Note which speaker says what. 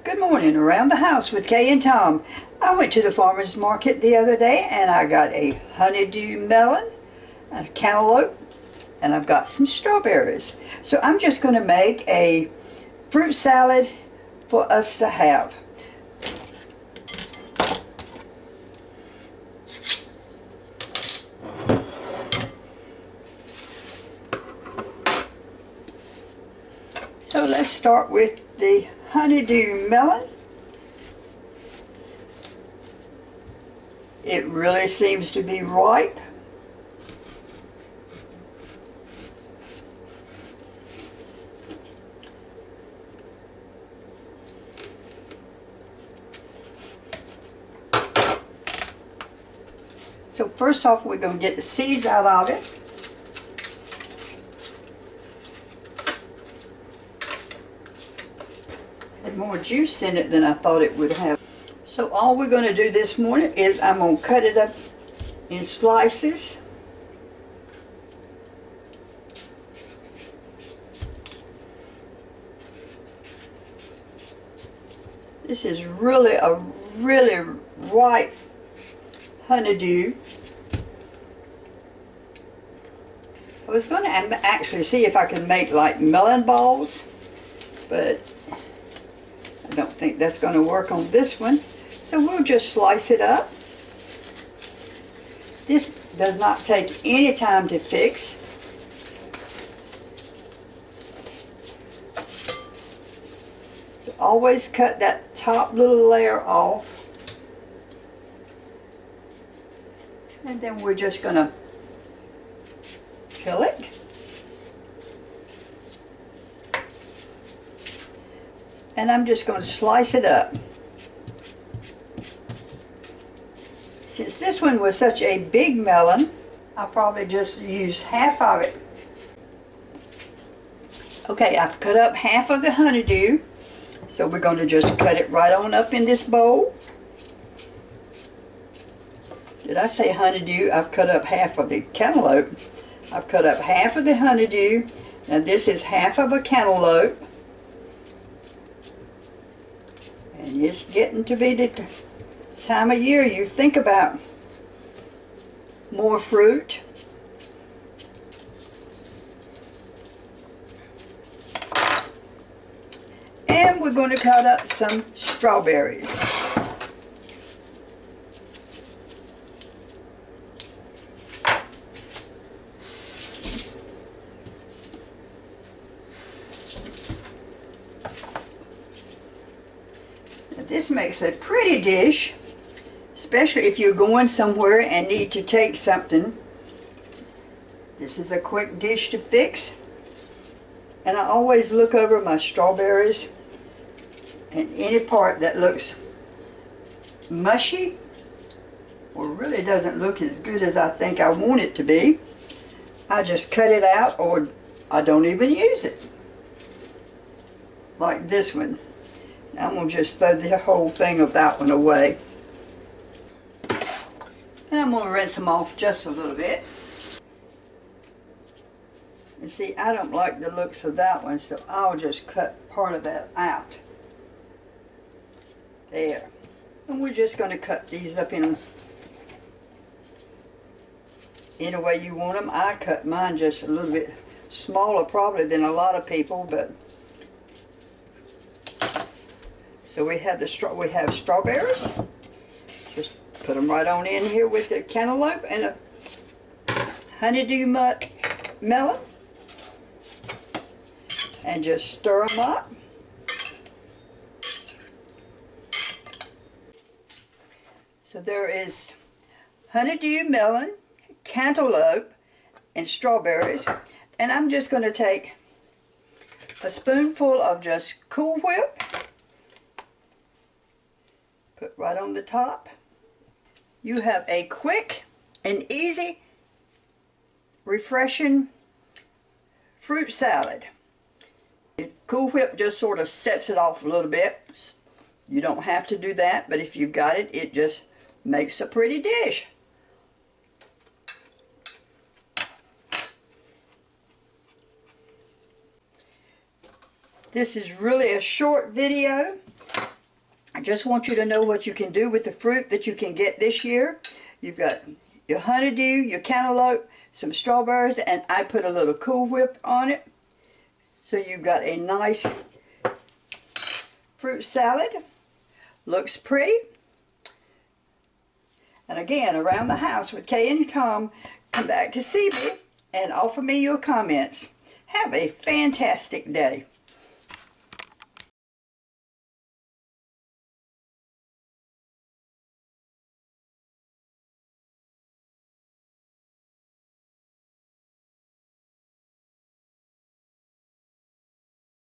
Speaker 1: Good morning, around the house with Kay and Tom. I went to the farmer's market the other day and I got a honeydew melon, a cantaloupe, and I've got some strawberries. So I'm just going to make a fruit salad for us to have. So let's start with the honeydew melon. It really seems to be ripe. So first off, we're going to get the seeds out of it. Had more juice in it than I thought it would have. So all we're going to do this morning is I'm going to cut it up in slices. This is really a really ripe honeydew. I was going to actually see if I could make like melon balls, but I don't think that's going to work on this one. So we'll just slice it up. This does not take any time to fix. So always cut that top little layer off. And then we're just going to peel it. And I'm just going to slice it up. Since this one was such a big melon, I'll probably just use half of it. Okay, I've cut up half of the honeydew. So we're going to just cut it right on up in this bowl. Did I say honeydew? I've cut up half of the cantaloupe. I've cut up half of the honeydew. Now this is half of a cantaloupe. And it's getting to be the time of year you think about more fruit. And we're going to cut up some strawberries. This makes a pretty dish, especially if you're going somewhere and need to take something. This is a quick dish to fix. And I always look over my strawberries, and any part that looks mushy or really doesn't look as good as I think I want it to be, I just cut it out, or I don't even use it. Like this one. I'm going to just throw the whole thing of that one away. And I'm going to rinse them off just a little bit. And see, I don't like the looks of that one, so I'll just cut part of that out. There. And we're just going to cut these up in any way you want them. I cut mine just a little bit smaller probably than a lot of people, but so we have strawberries. Just put them right on in here with the cantaloupe and a honeydew melon. And just stir them up. So there is honeydew melon, cantaloupe, and strawberries. And I'm just going to take a spoonful of just Kool Whip. Put right on the top. You have a quick and easy, refreshing fruit salad. Kool Whip just sort of sets it off a little bit. You don't have to do that, but if you've got it, it just makes a pretty dish. This is really a short video, just want you to know what you can do with the fruit that you can get this year. You've got your honeydew, your cantaloupe, some strawberries, and I put a little Kool Whip on it. So you've got a nice fruit salad. Looks pretty. And again, around the house with Kay and Tom, come back to see me and offer me your comments. Have a fantastic day.